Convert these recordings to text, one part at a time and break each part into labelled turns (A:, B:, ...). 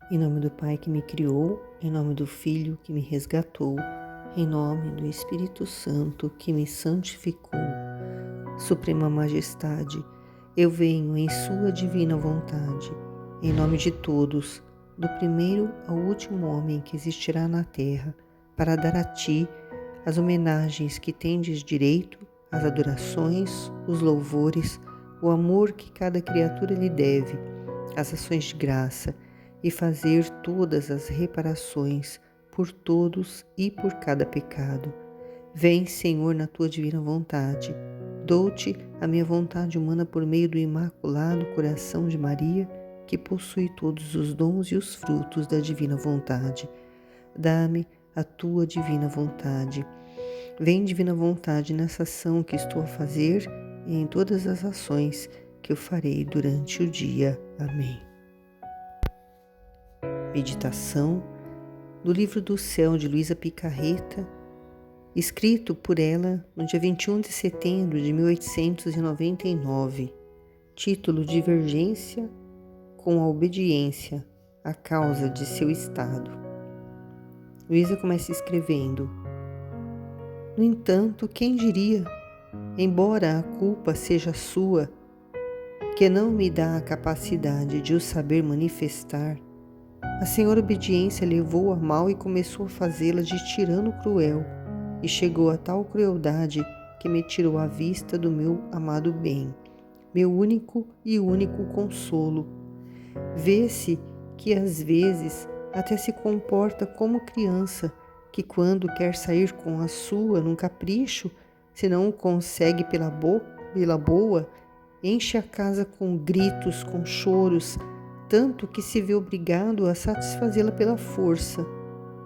A: Em nome do Pai que me criou, em nome do Filho que me resgatou, em nome do Espírito Santo que me santificou. Suprema Majestade, eu venho em Sua divina vontade, em nome de todos, do primeiro ao último homem que existirá na terra, para dar a Ti as homenagens que tendes direito, as adorações, os louvores, o amor que cada criatura lhe deve, as ações de graça, e fazer todas as reparações por todos e por cada pecado. Vem, Senhor, na Tua divina vontade. Dou-te a minha vontade humana por meio do Imaculado Coração de Maria, que possui todos os dons e os frutos da divina vontade. Dá-me a Tua divina vontade. Vem, divina vontade, nessa ação que estou a fazer e em todas as ações que eu farei durante o dia. Amém. Meditação do Livro do Céu de Luísa Picarreta, escrito por ela no dia 21 de setembro de 1899. Título: Divergência com a obediência à causa de seu estado. Luísa começa escrevendo: No entanto, quem diria, embora a culpa seja sua, que não me dá a capacidade de o saber manifestar, a senhora obediência levou a mal e começou a fazê-la de tirano cruel, e chegou a tal crueldade que me tirou a vista do meu amado bem, meu único e único consolo. Vê-se que às vezes até se comporta como criança, que quando quer sair com a sua num capricho, se não o consegue pela boa, enche a casa com gritos, com choros, tanto que se vê obrigado a satisfazê-la pela força.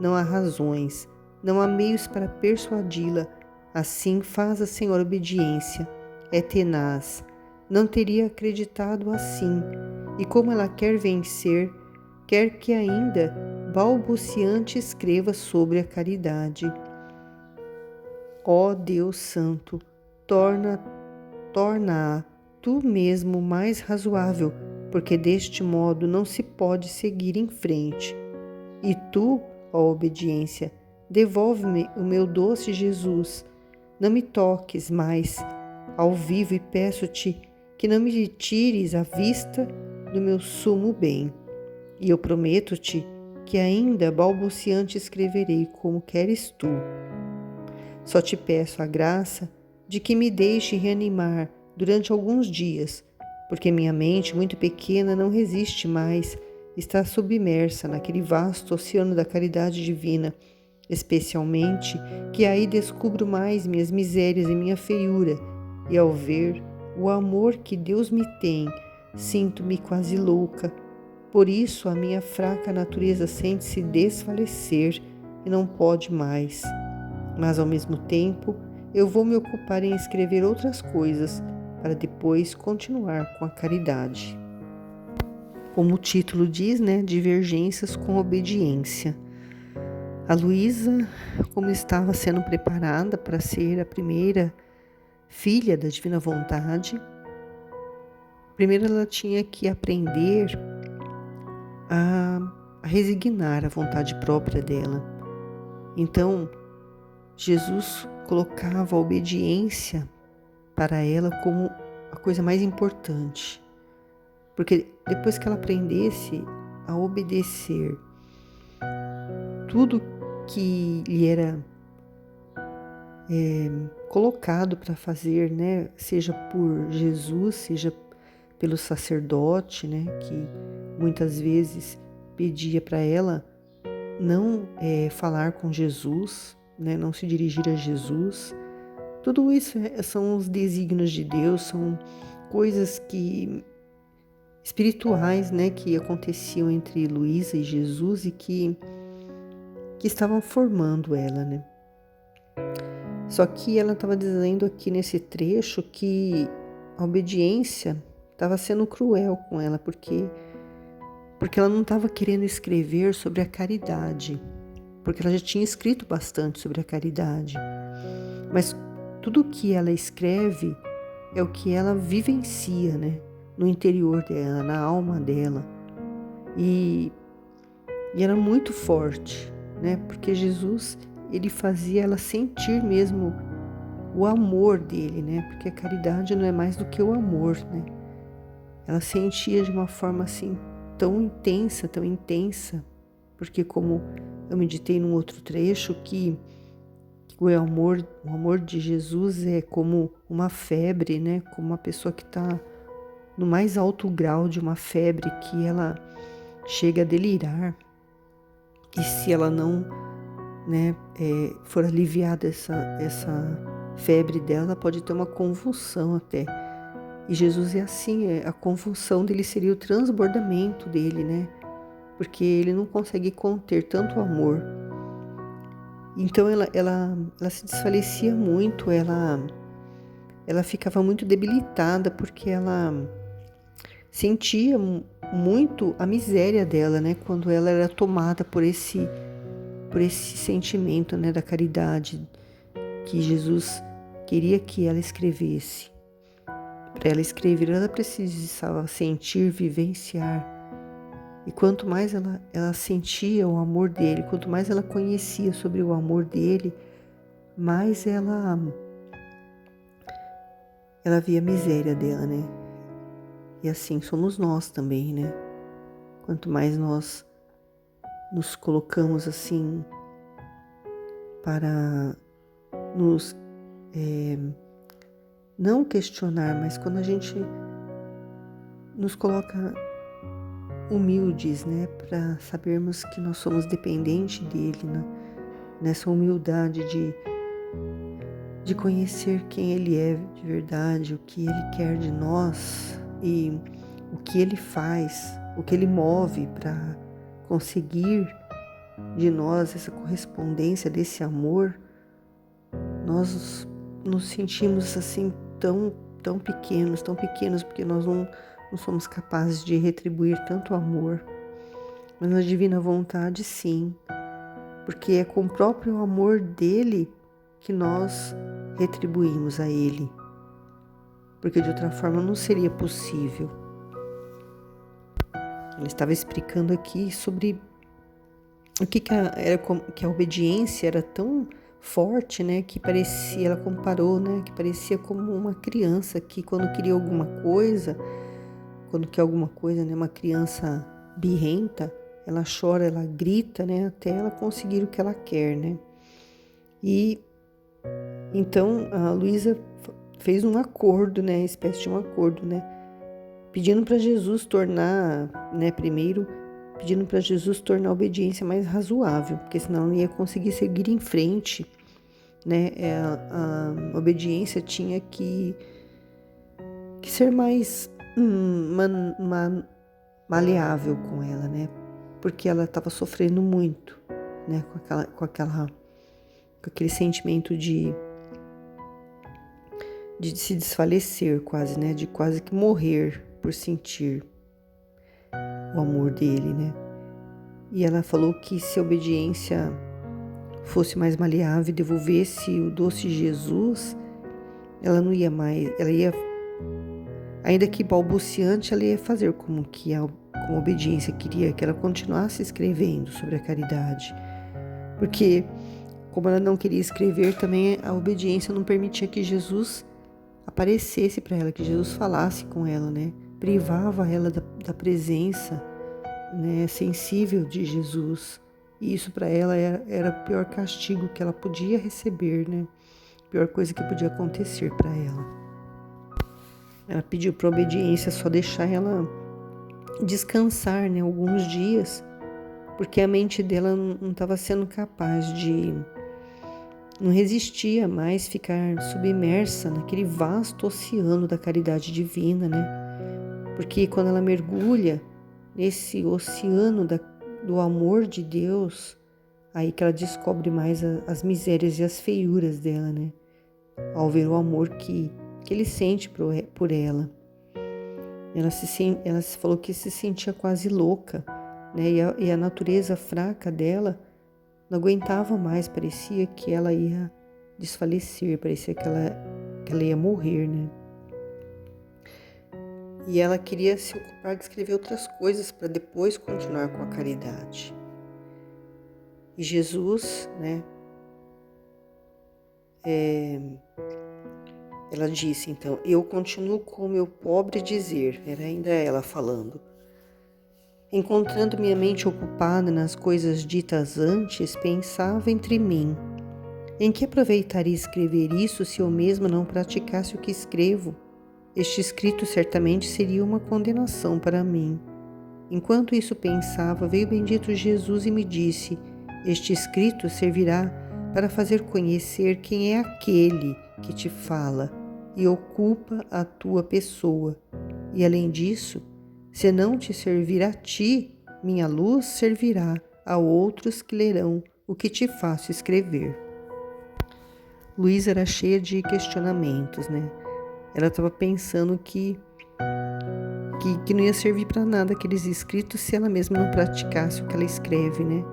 A: Não há razões, não há meios para persuadi-la. Assim faz a senhora obediência. É tenaz. Não teria acreditado assim. E como ela quer vencer, quer que ainda balbuciante escreva sobre a caridade. Ó Deus Santo, torna-a tu mesmo mais razoável, porque deste modo não se pode seguir em frente. E tu, ó obediência, devolve-me o meu doce Jesus. Não me toques mais ao vivo e peço-te que não me tires a vista do meu sumo bem. E eu prometo-te que ainda balbuciante escreverei como queres tu. Só te peço a graça de que me deixe reanimar durante alguns dias, porque minha mente, muito pequena, não resiste mais, está submersa naquele vasto oceano da caridade divina, especialmente que aí descubro mais minhas misérias e minha feiura, e ao ver o amor que Deus me tem, sinto-me quase louca. Por isso a minha fraca natureza sente-se desfalecer e não pode mais. Mas ao mesmo tempo, eu vou me ocupar em escrever outras coisas, para depois continuar com a caridade. Como o título diz, Divergências com obediência. A Luísa, como estava sendo preparada para ser a primeira filha da Divina Vontade, primeiro ela tinha que aprender a resignar a vontade própria dela. Então, Jesus colocava a obediência para ela como a coisa mais importante, porque depois que ela aprendesse a obedecer tudo que lhe era colocado para fazer, seja por Jesus, seja pelo sacerdote, que muitas vezes pedia para ela não falar com Jesus, não se dirigir a Jesus. Tudo isso são os desígnios de Deus, são coisas espirituais, que aconteciam entre Luísa e Jesus e que estavam formando ela, Só que ela estava dizendo aqui nesse trecho que a obediência estava sendo cruel com ela, porque ela não estava querendo escrever sobre a caridade, porque ela já tinha escrito bastante sobre a caridade, mas tudo que ela escreve é o que ela vivencia, no interior dela, na alma dela. E E era muito forte, né? Porque Jesus, ele fazia ela sentir mesmo o amor dele, né? Porque a caridade não é mais do que o amor, né? Ela sentia de uma forma assim tão intensa, porque como eu meditei num outro trecho que o amor de Jesus é como uma febre, né? Como uma pessoa que está no mais alto grau de uma febre que ela chega a delirar. E se ela não, né, for aliviada essa febre dela, ela pode ter uma convulsão até. E Jesus é assim, a convulsão dele seria o transbordamento dele, né? Porque ele não consegue conter tanto amor. Então ela se desfalecia muito, ela ficava muito debilitada porque ela sentia muito a miséria dela, né? Quando ela era tomada por esse sentimento, né, da caridade que Jesus queria que ela escrevesse. Para ela escrever, ela precisava sentir, vivenciar. E quanto mais ela sentia o amor dele, quanto mais ela conhecia sobre o amor dele, mais ela via a miséria dela, né? E assim somos nós também, né? Quanto mais nós nos colocamos assim para nos não questionar, mas quando a gente nos coloca humildes, né, para sabermos que nós somos dependentes dele, né? Nessa humildade de conhecer quem ele é de verdade, o que ele quer de nós e o que ele faz, o que ele move para conseguir de nós essa correspondência desse amor, nós nos sentimos assim tão pequenos, porque nós não somos capazes de retribuir tanto amor. Mas na divina vontade, sim, porque é com o próprio amor dele que nós retribuímos a ele, porque de outra forma não seria possível. Ele estava explicando aqui sobre o que que a obediência era tão forte, né, que parecia, ela comparou, né, que parecia como uma criança que quando queria alguma coisa, quando quer alguma coisa, né, uma criança birrenta, ela chora, ela grita, né, até ela conseguir o que ela quer, né. E então a Luísa fez um acordo, né, espécie de um acordo, né, pedindo para Jesus tornar, né, primeiro pedindo para Jesus tornar a obediência mais razoável, porque senão não ia conseguir seguir em frente, né? A obediência tinha que ser mais maleável com ela, né? Porque ela estava sofrendo muito, né? Com aquele sentimento de se desfalecer quase, né? De quase que morrer por sentir o amor dele, né? E ela falou que se a obediência fosse mais maleável e devolvesse o doce Jesus, ela não ia mais, ela ia, ainda que balbuciante, ela ia fazer como a obediência queria que ela continuasse escrevendo sobre a caridade. Porque como ela não queria escrever, também a obediência não permitia que Jesus aparecesse para ela, que Jesus falasse com ela, né? Privava ela da presença, né, sensível de Jesus. E isso para ela era o pior castigo que ela podia receber, né? A pior coisa que podia acontecer para ela. Ela pediu para a obediência só deixar ela descansar, né, alguns dias, porque a mente dela não estava sendo capaz não resistia mais ficar submersa naquele vasto oceano da caridade divina, né? Porque quando ela mergulha nesse oceano do amor de Deus, aí que ela descobre mais as misérias e as feiuras dela, né? Ao ver o amor que ele sente por ela. Ela falou que se sentia quase louca, né? E a natureza fraca dela não aguentava mais, parecia que ela ia desfalecer, parecia que ela ia morrer, né? E ela queria se ocupar de escrever outras coisas para depois continuar com a caridade. E Jesus, né, ela disse então: eu continuo com o meu pobre dizer, era ainda ela falando. Encontrando minha mente ocupada nas coisas ditas antes, pensava entre mim: em que aproveitaria escrever isso se eu mesma não praticasse o que escrevo? Este escrito certamente seria uma condenação para mim. Enquanto isso pensava, veio o bendito Jesus e me disse: este escrito servirá para fazer conhecer quem é aquele que te fala e ocupa a tua pessoa. E além disso, se não te servir a ti, minha luz servirá a outros que lerão o que te faço escrever. Luísa era cheia de questionamentos, né? Ela estava pensando que não ia servir para nada aqueles escritos se ela mesma não praticasse o que ela escreve, né?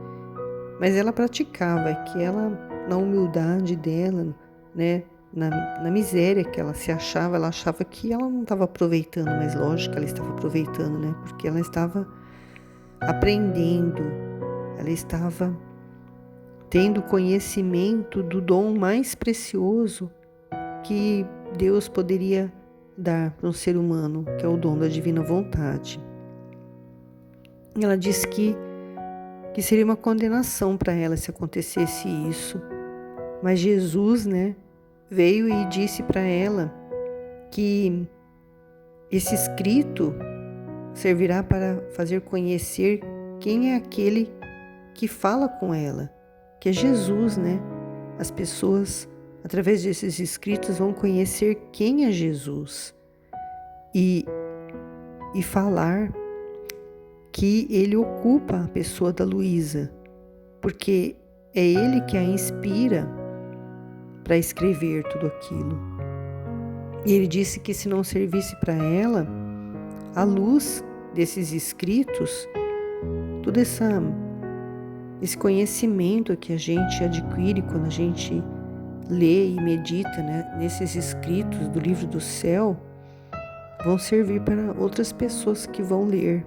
A: Mas ela praticava, que ela, na humildade dela, né? Na miséria que ela se achava, ela achava que ela não estava aproveitando, mas lógico que ela estava aproveitando, né? Porque ela estava aprendendo, ela estava tendo conhecimento do dom mais precioso que Deus poderia dar para um ser humano, que é o dom da divina vontade. Ela disse que seria uma condenação para ela se acontecesse isso, mas Jesus, né, veio e disse para ela que esse escrito servirá para fazer conhecer quem é aquele que fala com ela, que é Jesus, né? As pessoas, através desses escritos, vão conhecer quem é Jesus e falar que ele ocupa a pessoa da Luísa, porque é ele que a inspira para escrever tudo aquilo. E ele disse que se não servisse para ela, a luz desses escritos, todo esse conhecimento que a gente adquire quando a gente lê e medita, né, nesses escritos do livro do céu, vão servir para outras pessoas que vão ler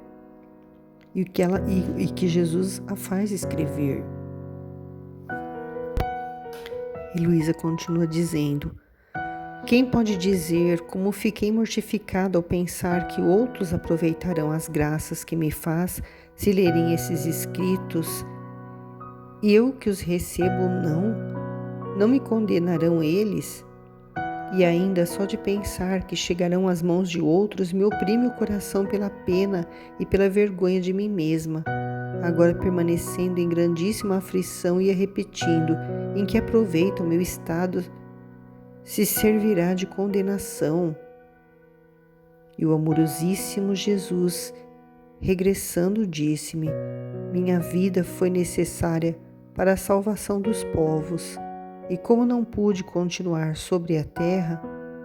A: e que Jesus a faz escrever. E Luísa continua dizendo: quem pode dizer como fiquei mortificada ao pensar que outros aproveitarão as graças que me faz se lerem esses escritos e eu que os recebo não me condenarão eles? E ainda só de pensar que chegarão às mãos de outros me oprime o coração pela pena e pela vergonha de mim mesma. Agora permanecendo em grandíssima aflição ia repetindo: em que aproveita o meu estado se servirá de condenação? E o amorosíssimo Jesus, regressando, disse-me: minha vida foi necessária para a salvação dos povos, e como não pude continuar sobre a terra,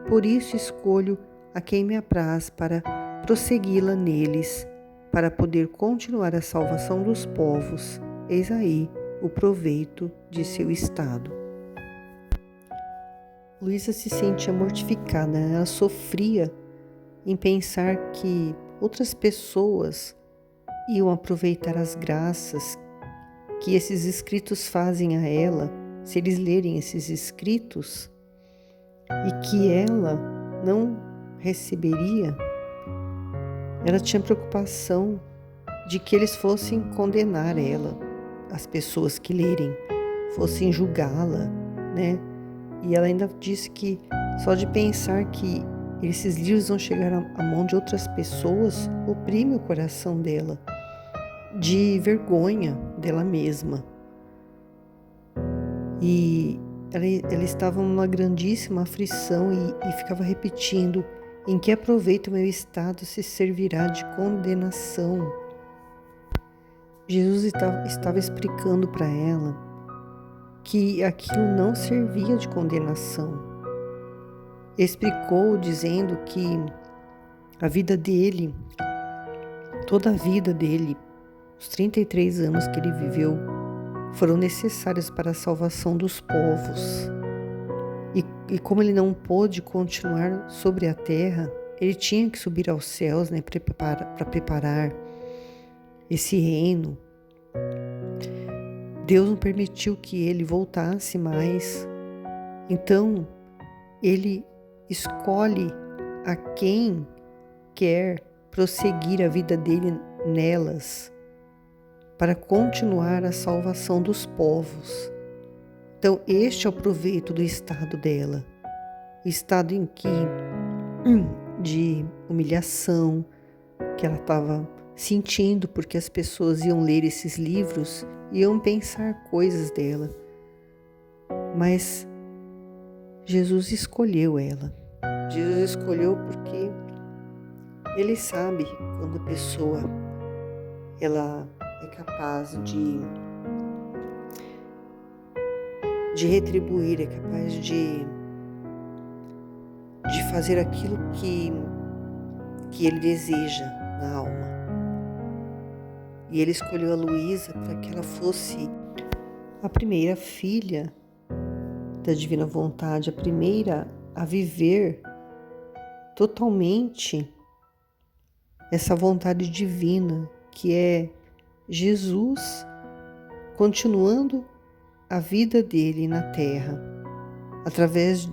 A: por isso escolho a quem me apraz para prossegui-la neles, para poder continuar a salvação dos povos. Eis aí o proveito de seu estado. Luísa se sentia mortificada, ela sofria em pensar que outras pessoas iam aproveitar as graças que esses escritos fazem a ela, se eles lerem esses escritos, e que ela não receberia. Ela tinha preocupação de que eles fossem condenar ela, as pessoas que lerem, fossem julgá-la, né? E ela ainda disse que só de pensar que esses livros vão chegar à mão de outras pessoas oprime o coração dela, de vergonha dela mesma. E ela estava numa grandíssima aflição e ficava repetindo: em que aproveita o meu estado se servirá de condenação? Jesus estava explicando para ela que aquilo não servia de condenação. Explicou dizendo que a vida dele, toda a vida dele, os 33 anos que ele viveu, foram necessários para a salvação dos povos. E como ele não pôde continuar sobre a terra, ele tinha que subir aos céus, né, para preparar esse reino, Deus não permitiu que ele voltasse mais. Então, ele escolhe a quem quer prosseguir a vida dele nelas, para continuar a salvação dos povos. Então, este é o proveito do estado dela, o estado em que de humilhação que ela estava sentindo, porque as pessoas iam ler esses livros e iam pensar coisas dela. Mas Jesus escolheu ela. Jesus escolheu porque ele sabe quando a pessoa ela é capaz de retribuir, é capaz de fazer aquilo que ele deseja na alma. E ele escolheu a Luísa para que ela fosse a primeira filha da divina vontade, a primeira a viver totalmente essa vontade divina, que é Jesus continuando a vida dele na terra, através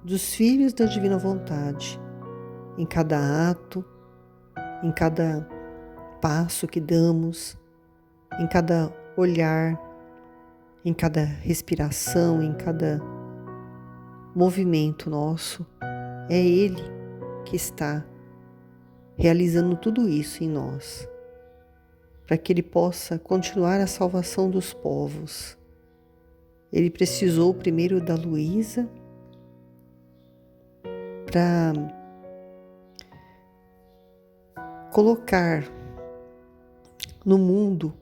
A: dos filhos da divina vontade, em cada ato, em cada passo que damos, em cada olhar, em cada respiração, em cada movimento nosso. É Ele que está realizando tudo isso em nós, para que Ele possa continuar a salvação dos povos. Ele precisou primeiro da Luísa para colocar no mundo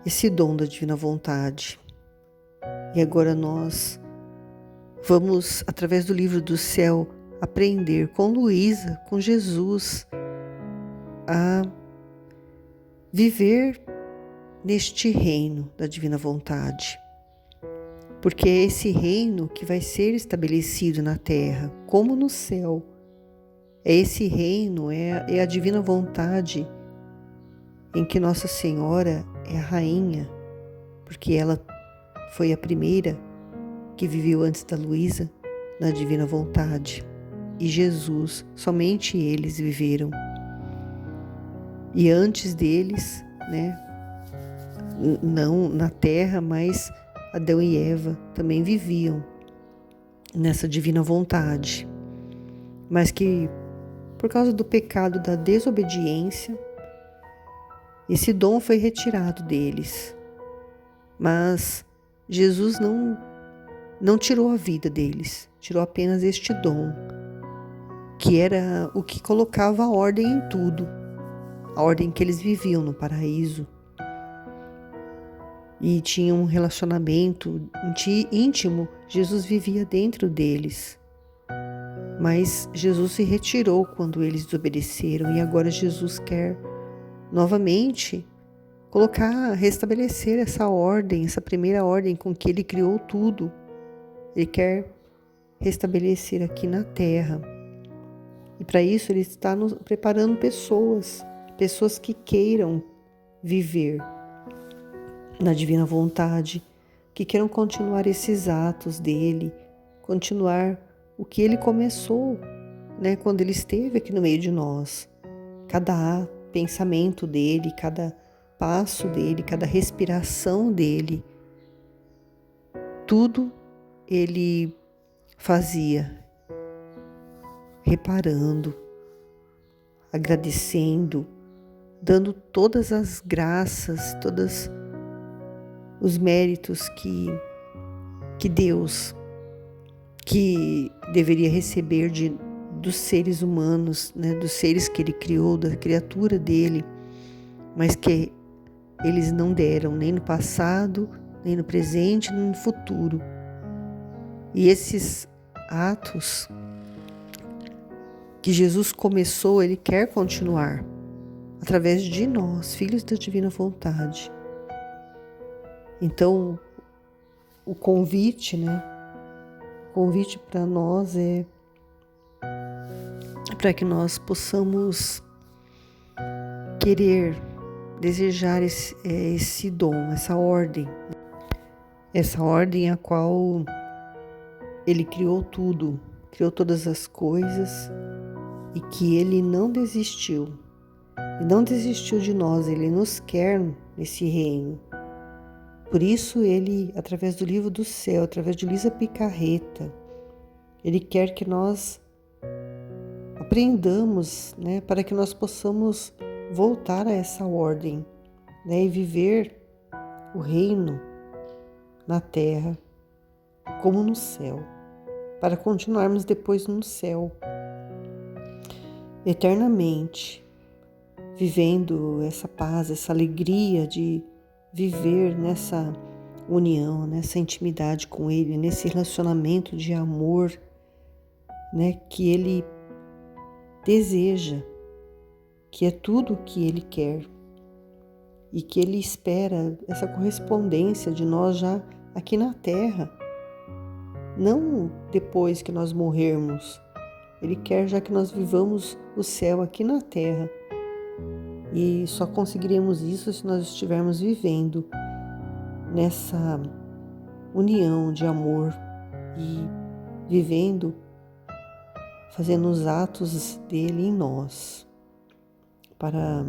A: esse dom da divina vontade. E agora nós vamos, através do livro do céu, aprender com Luísa, com Jesus, a viver neste reino da divina vontade. Porque é esse reino que vai ser estabelecido na terra, como no céu. É esse reino, é a divina vontade em que Nossa Senhora é a rainha, porque ela foi a primeira que viveu antes da Luísa na divina vontade. E Jesus, somente eles viveram. E antes deles, não na terra, mas Adão e Eva também viviam nessa divina vontade. Mas que, por causa do pecado da desobediência, esse dom foi retirado deles. Mas Jesus não tirou a vida deles, tirou apenas este dom, que era o que colocava a ordem em tudo, a ordem que eles viviam no paraíso. E tinham um relacionamento íntimo, Jesus vivia dentro deles. Mas Jesus se retirou quando eles desobedeceram, e agora Jesus quer novamente restabelecer essa ordem, essa primeira ordem com que ele criou tudo. Ele quer restabelecer aqui na terra. E para isso ele está preparando pessoas que queiram viver na divina vontade, que queiram continuar esses atos dele, continuar o que ele começou, quando ele esteve aqui no meio de nós. Cada pensamento dele, cada passo dele, cada respiração dele, tudo ele fazia reparando, agradecendo, dando todas as graças, todos os méritos que Deus, que deveria receber dos seres humanos, dos seres que ele criou, da criatura dele, mas que eles não deram nem no passado, nem no presente, nem no futuro. E esses atos que Jesus começou, ele quer continuar através de nós, filhos da divina vontade. Então, o convite, o convite para nós é para que nós possamos querer desejar esse dom, essa ordem a qual Ele criou tudo, criou todas as coisas e que Ele não desistiu. E não desistiu de nós, Ele nos quer nesse reino. Por isso Ele, através do livro do céu, através de Luísa Picarreta, Ele quer que nós aprendamos, né, para que nós possamos voltar a essa ordem, né, e viver o reino na terra como no céu, para continuarmos depois no céu, eternamente, vivendo essa paz, essa alegria de viver nessa união, nessa intimidade com Ele, nesse relacionamento de amor, né, que Ele deseja, que é tudo o que Ele quer e que Ele espera essa correspondência de nós já aqui na terra, não depois que nós morrermos. Ele quer já que nós vivamos o céu aqui na terra. E só conseguiremos isso se nós estivermos vivendo nessa união de amor e vivendo, fazendo os atos dele em nós, para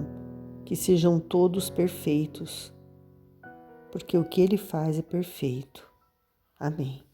A: que sejam todos perfeitos, porque o que ele faz é perfeito. Amém.